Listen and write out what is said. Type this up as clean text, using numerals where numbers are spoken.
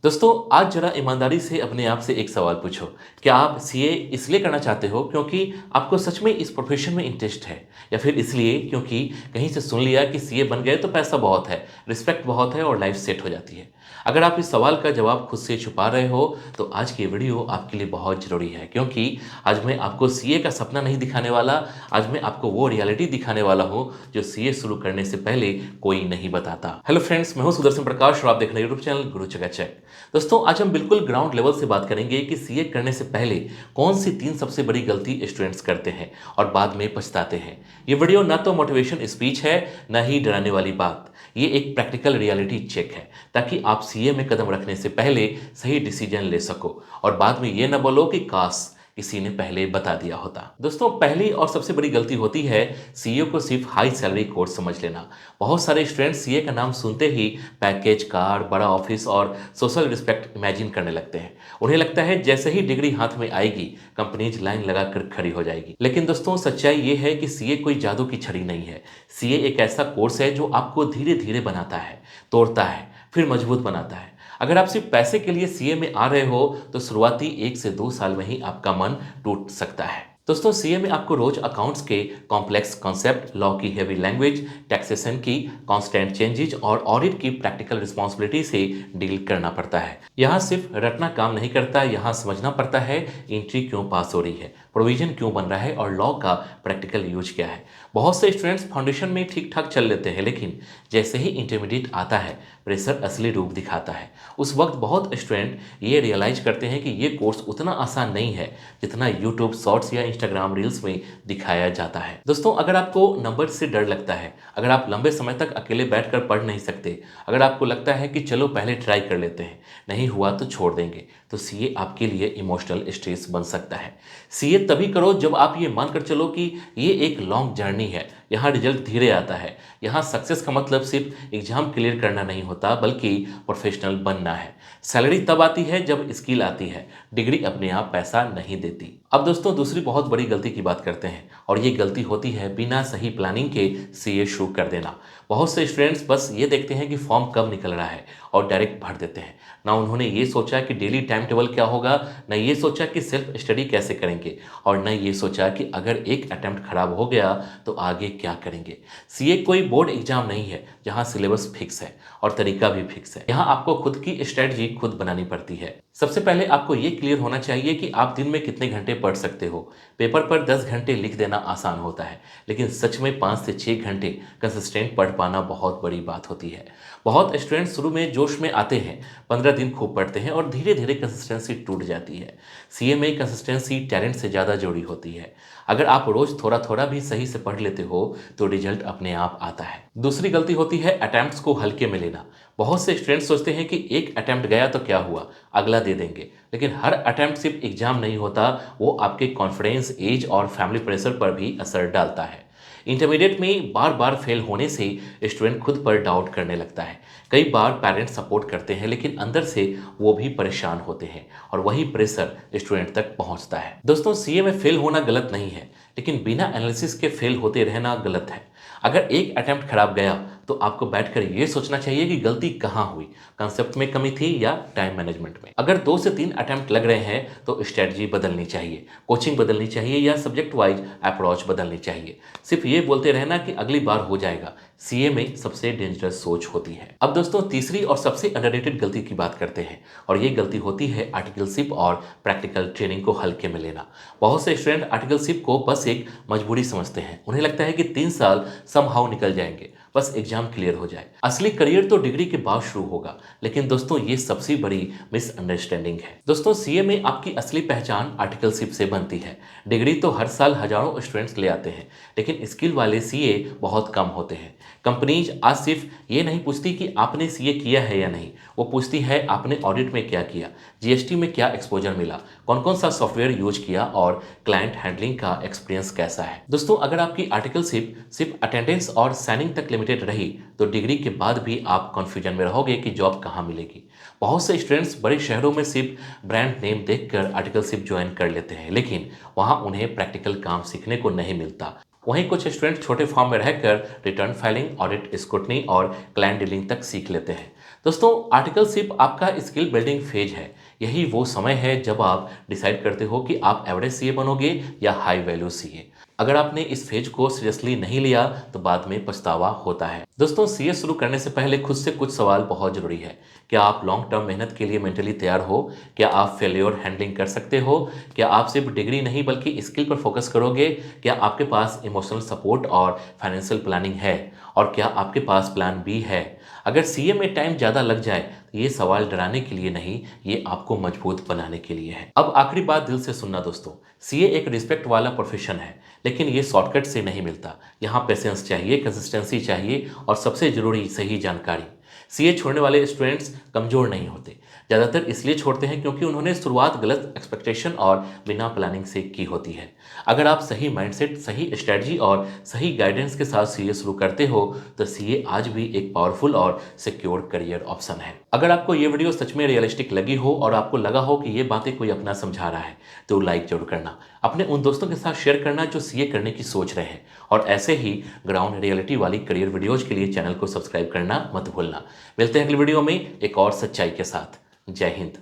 दोस्तों, आज जरा ईमानदारी से अपने आप से एक सवाल पूछो। क्या आप सीए इसलिए करना चाहते हो क्योंकि आपको सच में इस प्रोफेशन में इंटरेस्ट है, या फिर इसलिए क्योंकि कहीं से सुन लिया कि सीए बन गए तो पैसा बहुत है, रिस्पेक्ट बहुत है और लाइफ सेट हो जाती है? अगर आप इस सवाल का जवाब खुद से छुपा रहे हो तो आज की वीडियो आपके लिए बहुत ज़रूरी है, क्योंकि आज मैं आपको सीए का सपना नहीं दिखाने वाला। आज मैं आपको वो रियलिटी दिखाने वाला हूँ जो सीए शुरू करने से पहले कोई नहीं बताता। हेलो फ्रेंड्स, मैं हूँ सुदर्शन प्रकाश और आप देख रहे हैं यूट्यूब चैनल गुरु चकाचक। दोस्तों, आज हम बिल्कुल ग्राउंड लेवल से बात करेंगे कि सीए करने से पहले कौन सी 3 सबसे बड़ी गलती स्टूडेंट्स करते हैं और बाद में पछताते हैं। ये वीडियो ना तो मोटिवेशन स्पीच है, ना ही डराने वाली बात। ये एक प्रैक्टिकल रियलिटी चेक है, ताकि आप सीए में कदम रखने से पहले सही डिसीजन ले सको और बाद में ये ना बोलो कि काश किसी ने पहले बता दिया होता। दोस्तों, पहली और सबसे बड़ी गलती होती है सीए को सिर्फ हाई सैलरी कोर्स समझ लेना। बहुत सारे स्टूडेंट्स सीए का नाम सुनते ही पैकेज, कार, बड़ा ऑफिस और सोशल रिस्पेक्ट इमेजिन करने लगते हैं। उन्हें लगता है जैसे ही डिग्री हाथ में आएगी कंपनीज लाइन लगाकर खड़ी हो जाएगी। लेकिन दोस्तों, सच्चाई ये है कि सीए कोई जादू की छड़ी नहीं है। सीए एक ऐसा कोर्स है जो आपको धीरे धीरे बनाता है, तोड़ता है, फिर मजबूत बनाता है। अगर आप सिर्फ पैसे के लिए सीए में आ रहे हो तो शुरुआती 1 से 2 साल में ही आपका मन टूट सकता है। दोस्तों, सीए में आपको रोज अकाउंट्स के कॉम्प्लेक्स कॉन्सेप्ट, लॉ की हेवी लैंग्वेज, टैक्सेशन की कांस्टेंट चेंजेज और ऑडिट की प्रैक्टिकल रिस्पॉन्सिबिलिटी से डील करना पड़ता है। यहाँ सिर्फ रटना काम नहीं करता, यहाँ समझना पड़ता है एंट्री क्यों पास हो रही है, प्रोविजन क्यों बन रहा है और लॉ का प्रैक्टिकल यूज क्या है। बहुत से स्टूडेंट्स फाउंडेशन में ठीक ठाक चल लेते हैं, लेकिन जैसे ही इंटरमीडिएट आता है प्रेशर असली रूप दिखाता है। उस वक्त बहुत स्टूडेंट ये रियलाइज करते हैं कि ये कोर्स उतना आसान नहीं है जितना यूट्यूब शॉर्ट्स या इंस्टाग्राम रील्स में दिखाया जाता है। दोस्तों, अगर आपको नंबर से डर लगता है, अगर आप लंबे समय तक अकेले बैठकर पढ़ नहीं सकते, अगर आपको लगता है कि चलो पहले ट्राई कर लेते हैं, नहीं हुआ तो छोड़ देंगे, तो सीए आपके लिए इमोशनल स्ट्रेस बन सकता है। सीए तभी करो जब आप ये मानकर चलो कि ये एक लॉन्ग जर्नी है। यहाँ रिजल्ट धीरे आता है। यहाँ सक्सेस का मतलब सिर्फ एग्जाम क्लियर करना नहीं होता, बल्कि प्रोफेशनल बनना है। सैलरी तब आती है जब स्किल आती है, डिग्री अपने आप पैसा नहीं देती। अब दोस्तों, दूसरी बहुत बड़ी गलती की बात करते हैं, और ये गलती होती है बिना सही प्लानिंग के सीए शुरू कर देना। बहुत से स्टूडेंट्स बस ये देखते हैं कि फॉर्म कब निकल रहा है और डायरेक्ट भर देते हैं। ना उन्होंने ये सोचा कि डेली टाइम टेबल क्या होगा, न ये सोचा कि सेल्फ स्टडी कैसे करेंगे, और न ये सोचा कि अगर एक अटेम्प्ट खराब हो गया तो आगे क्या करेंगे। सीए कोई बोर्ड एग्जाम नहीं है जहां सिलेबस फिक्स है और तरीका भी फिक्स है। यहाँ आपको खुद की स्ट्रेटजी खुद बनानी पड़ती है। सबसे पहले आपको ये क्लियर होना चाहिए कि आप दिन में कितने घंटे पढ़ सकते हो। पेपर पर 10 घंटे लिख देना आसान होता है, लेकिन सच में 5 से 6 घंटे कंसिस्टेंट पढ़ पाना बहुत बड़ी बात होती है। बहुत स्टूडेंट शुरू में जोश में आते हैं, 15 दिन खूब पढ़ते हैं और धीरे धीरे कंसिस्टेंसी टूट जाती है। सीए में कंसिस्टेंसी टैलेंट से ज़्यादा जुड़ी होती है। अगर आप रोज थोड़ा थोड़ा भी सही से पढ़ लेते हो तो रिजल्ट अपने आप आता है। दूसरी गलती होती है अटेम्प्ट्स को हल्के में लेना। बहुत से स्टूडेंट्स सोचते हैं कि एक अटेम्प्ट गया तो क्या हुआ, अगला दे देंगे। लेकिन हर अटेम्प्ट सिर्फ एग्जाम नहीं होता, वो आपके कॉन्फिडेंस, एज और फैमिली प्रेशर पर भी असर डालता है। इंटरमीडिएट में बार बार फेल होने से स्टूडेंट खुद पर डाउट करने लगता है। कई बार पेरेंट्स सपोर्ट करते हैं, लेकिन अंदर से वो भी परेशान होते हैं और वही प्रेशर स्टूडेंट तक पहुंचता है। दोस्तों, सीए में फेल होना गलत नहीं है, लेकिन बिना एनालिसिस के फेल होते रहना गलत है। अगर एक अटेम्प्ट खराब गया तो आपको बैठकर ये सोचना चाहिए कि गलती कहाँ हुई, कंसेप्ट में कमी थी या टाइम मैनेजमेंट में। अगर 2 से 3 अटेम्प्ट लग रहे हैं तो स्ट्रेटजी बदलनी चाहिए, कोचिंग बदलनी चाहिए या सब्जेक्ट वाइज अप्रोच बदलनी चाहिए। सिर्फ ये बोलते रहना कि अगली बार हो जाएगा, सीए में सबसे डेंजरस सोच होती है। अब दोस्तों, तीसरी और सबसे अंडररेटेड गलती की बात करते हैं, और ये गलती होती है आर्टिकलशिप और प्रैक्टिकल ट्रेनिंग को हल्के में लेना। बहुत से स्टूडेंट आर्टिकलशिप को बस एक मजबूरी समझते हैं। उन्हें लगता है कि 3 साल समहाउ निकल जाएंगे, बस एग्जाम क्लियर हो जाए। असली करियर तो डिग्री के बाद शुरू होगा। लेकिन दोस्तों, ये सबसे बड़ी मिसअंडरस्टैंडिंग है। दोस्तों, सीए में आपकी असली पहचान आर्टिकलशिप से बनती है। डिग्री तो हर साल हजारों स्टूडेंट्स ले आते हैं, लेकिन स्किल वाले सीए बहुत कम होते हैं। कंपनीज आज सिर्फ ये नहीं पूछती कि आपने सीए किया है या नहीं, वो पूछती है आपने ऑडिट में क्या किया, जीएसटी में क्या एक्सपोजर मिला, कौन कौन सा सॉफ्टवेयर यूज किया और क्लाइंट हैंडलिंग का एक्सपीरियंस कैसा है। दोस्तों, अगर आपकी आर्टिकलशिप सिर्फ अटेंडेंस और साइनिंग तक लिमिटेड रही तो डिग्री के बाद भी आप कंफ्यूजन में रहोगे कि जॉब कहाँ मिलेगी। बहुत से स्टूडेंट्स बड़े शहरों में सिर्फ ब्रांड नेम देखकर आर्टिकलशिप ज्वाइन कर लेते हैं, लेकिन वहाँ उन्हें प्रैक्टिकल काम सीखने को नहीं मिलता। वहीं कुछ स्टूडेंट छोटे फॉर्म में रहकर रिटर्न फाइलिंग, ऑडिट स्क्रूटनी और क्लाइंट डीलिंग तक सीख लेते हैं। दोस्तों, आर्टिकलशिप आपका स्किल बिल्डिंग फेज है। यही वो समय है जब आप डिसाइड करते हो कि आप एवरेज सीए बनोगे या हाई वैल्यू सीए। अगर आपने इस फेज को सीरियसली नहीं लिया तो बाद में पछतावा होता है। दोस्तों, सीए शुरू करने से पहले खुद से कुछ सवाल बहुत जरूरी है। क्या आप लॉन्ग टर्म मेहनत के लिए मेंटली तैयार हो? क्या आप फेल्योर हैंडलिंग कर सकते हो? क्या आप सिर्फ डिग्री नहीं बल्कि स्किल पर फोकस करोगे? क्या आपके पास इमोशनल सपोर्ट और फाइनेंशियल प्लानिंग है? और क्या आपके पास प्लान बी है? अगर सीए में टाइम ज़्यादा लग जाए तो ये सवाल डराने के लिए नहीं, ये आपको मजबूत बनाने के लिए है। अब आखिरी बात दिल से सुनना दोस्तों, सीए एक रिस्पेक्ट वाला प्रोफेशन है, लेकिन ये शॉर्टकट से नहीं मिलता। यहाँ पेशेंस चाहिए, कंसिस्टेंसी चाहिए और सबसे जरूरी सही जानकारी। सीए छोड़ने वाले स्टूडेंट्स कमज़ोर नहीं होते, ज़्यादातर इसलिए छोड़ते हैं क्योंकि उन्होंने शुरुआत गलत एक्सपेक्टेशन और बिना प्लानिंग से की होती है। अगर आप सही माइंडसेट, सही स्ट्रेटजी और सही गाइडेंस के साथ सीए शुरू करते हो तो सीए आज भी एक पावरफुल और सिक्योर करियर ऑप्शन है। अगर आपको ये वीडियो सच में रियलिस्टिक लगी हो और आपको लगा हो कि ये बातें कोई अपना समझा रहा है तो लाइक जरूर करना, अपने उन दोस्तों के साथ शेयर करना जो सीए करने की सोच रहे हैं, और ऐसे ही ग्राउंड रियलिटी वाली करियर वीडियोज के लिए चैनल को सब्सक्राइब करना मत भूलना। मिलते हैं अगली वीडियो में एक और सच्चाई के साथ। जय हिंद।